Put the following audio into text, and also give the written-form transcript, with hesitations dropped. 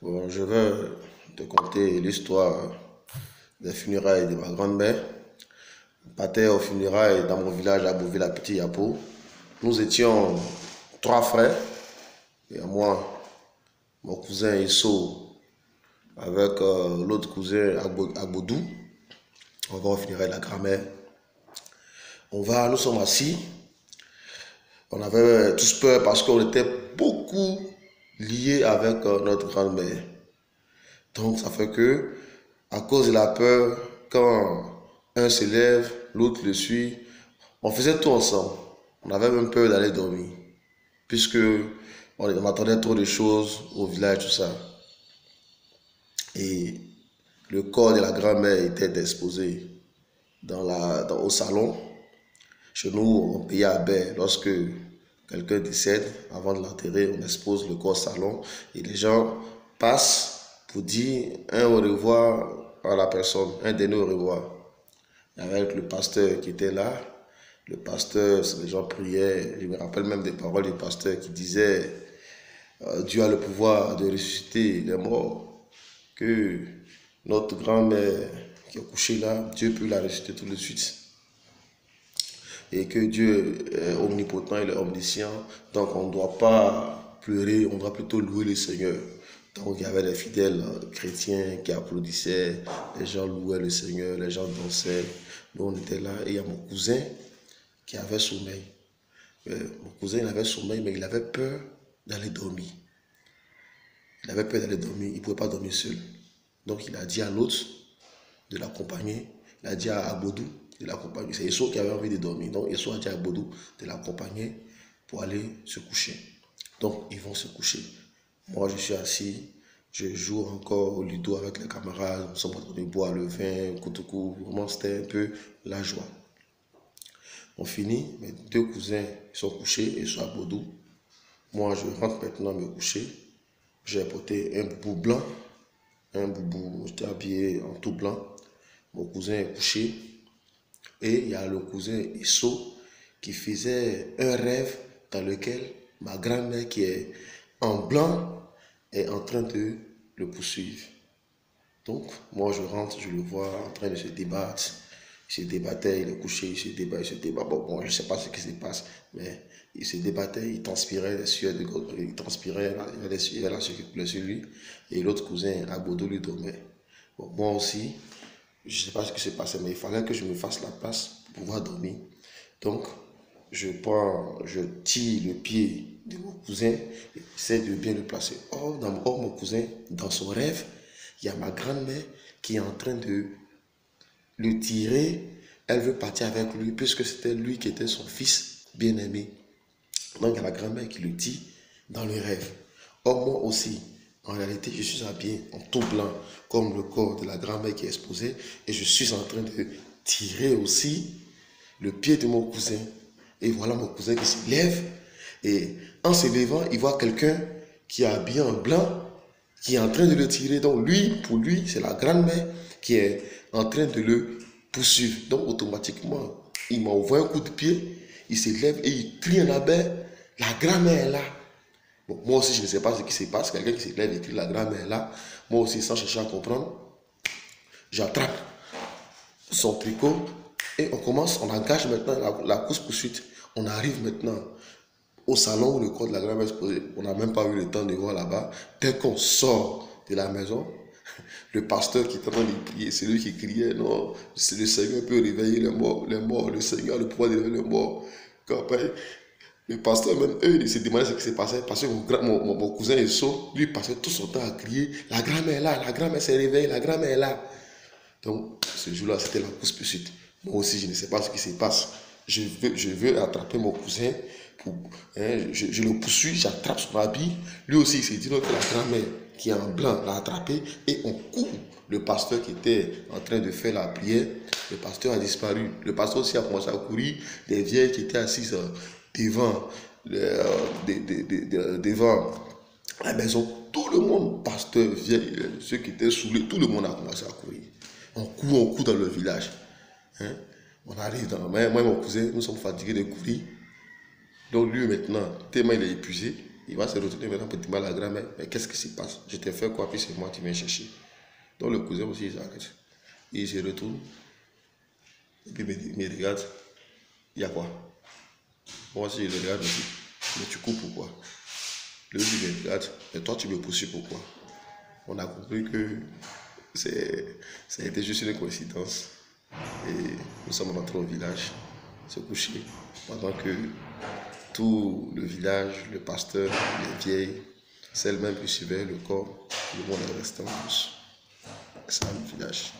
Bon, je vais te conter l'histoire des funérailles de ma grand-mère. On partait aux funérailles dans mon village à Bouville, à Petit Yapo. Nous étions trois frères, et à moi, mon cousin Isso, avec l'autre cousin Agbodou. On va aux funérailles de la grand-mère. Nous sommes assis. On avait tous peur parce qu'on était beaucoup liés avec notre grand-mère. Donc ça fait que, à cause de la peur, quand un se lève, l'autre le suit, on faisait tout ensemble. On avait même peur d'aller dormir, puisque on attendait trop de choses au village, tout ça. Et le corps de la grand-mère était exposé au salon. Chez nous, on payait à bain. Lorsque quelqu'un décède, avant de l'enterrer, on expose le corps au salon et les gens passent pour dire un au revoir à la personne, un dernier au revoir. Avec le pasteur qui était là, le pasteur, les gens priaient. Je me rappelle même des paroles du pasteur qui disait Dieu a le pouvoir de ressusciter les morts, que notre grand-mère qui est couchée là, Dieu peut la ressusciter tout de suite. Et que Dieu est omnipotent, il est omniscient. Donc on ne doit pas pleurer, on doit plutôt louer le Seigneur. Donc il y avait des fidèles chrétiens qui applaudissaient, les gens louaient le Seigneur, les gens dansaient. Nous on était là et il y a mon cousin qui avait sommeil. Mon cousin il avait sommeil mais il avait peur d'aller dormir. Il avait peur d'aller dormir, il ne pouvait pas dormir seul. Donc il a dit à l'autre de l'accompagner, il a dit à Bodou de l'accompagner. C'est Isso qui avait envie de dormir. Donc Isso a dit à Bodou de l'accompagner pour aller se coucher. Donc ils vont se coucher. Moi je suis assis, je joue encore au ludo avec les camarades, nous sommes en train de boire le vin, koutoukou. Vraiment c'était un peu la joie. On finit, mes deux cousins sont couchés et sont à Bodou. Moi je rentre maintenant me coucher. J'ai porté un boubou blanc, j'étais habillé en tout blanc. Mon cousin est couché. Et il y a le cousin Isso qui faisait un rêve dans lequel ma grand-mère qui est en blanc est en train de le poursuivre. Donc, moi je rentre, je le vois en train de se débattre. Il se débattait, il est couché, il se débat, il se débat. Bon, je ne sais pas ce qui se passe, mais il se débattait, il transpirait, les sueurs de gauche, il transpirait, il y avait la sueur qui coulait sur lui. Et l'autre cousin, Agbodo, lui dormait. Bon, moi aussi, je ne sais pas ce qui s'est passé, mais il fallait que je me fasse la place pour pouvoir dormir. Donc, je tire le pied de mon cousin et j'essaie de bien le placer. Or, mon cousin, dans son rêve, il y a ma grand-mère qui est en train de le tirer. Elle veut partir avec lui puisque c'était lui qui était son fils bien-aimé. Donc, il y a la grand-mère qui le tire dans le rêve. Or, moi aussi, en réalité, je suis habillé en tout blanc, comme le corps de la grand-mère qui est exposé, et je suis en train de tirer aussi le pied de mon cousin. Et voilà mon cousin qui se lève, et en se levant, il voit quelqu'un qui est habillé en blanc, qui est en train de le tirer. Donc lui, pour lui, c'est la grand-mère qui est en train de le poursuivre. Donc automatiquement, il m'envoie un coup de pied, il se lève et il crie en abeille, la grand-mère est là. Bon, moi aussi, je ne sais pas ce qui se passe. Quelqu'un qui se lève et crie la grand-mère est là. Moi aussi, sans chercher à comprendre, j'attrape son tricot et on engage maintenant la course-poursuite. On arrive maintenant au salon où le corps de la grand-mère se posait. On n'a même pas eu le temps de voir là-bas. Dès qu'on sort de la maison, le pasteur qui est en train de prier, c'est lui qui criait, non, le Seigneur peut réveiller les morts, le Seigneur a le pouvoir de réveiller les morts. Quand après, le pasteur, même eux, ils se demandaient ce qui s'est passé parce que mon cousin Isso, lui, passait tout son temps à crier la grand-mère est là, la grand-mère s'est réveillée, la grand-mère est là. Donc, ce jour-là, c'était la course-poursuite. Moi aussi, je ne sais pas ce qui se passe. Je veux attraper mon cousin. Je le poursuis, j'attrape son habit. Lui aussi, il s'est dit que la grand-mère qui est en blanc l'a attrapé et on court. Le pasteur qui était en train de faire la prière, le pasteur a disparu. Le pasteur aussi a commencé à courir. Des vieilles qui étaient assises devant, devant la maison. Tout le monde, pasteur, vieille, ceux qui étaient saoulés, tout le monde a commencé à courir. On court dans le village. Hein? On arrive moi et mon cousin, nous sommes fatigués de courir. Donc lui maintenant, tellement il est épuisé, Il va se retourner maintenant pour demander à la grand-mère, mais qu'est-ce qui se passe? Je t'ai fait quoi? Puis c'est moi qui viens chercher. Donc le cousin aussi, il s'arrête. Il se retourne. Et puis il me regarde. Il y a quoi? Moi aussi, je le regarde aussi. Mais tu cours pourquoi? Le il me regarde. Mais toi, tu me poursuis pourquoi? On a compris que ça a été juste une coïncidence. Et nous sommes rentrés au village, se coucher, pendant que tout le village, le pasteur, les vieilles, celles même qui suivaient le corps, le monde est resté en douce. C'est ça le village.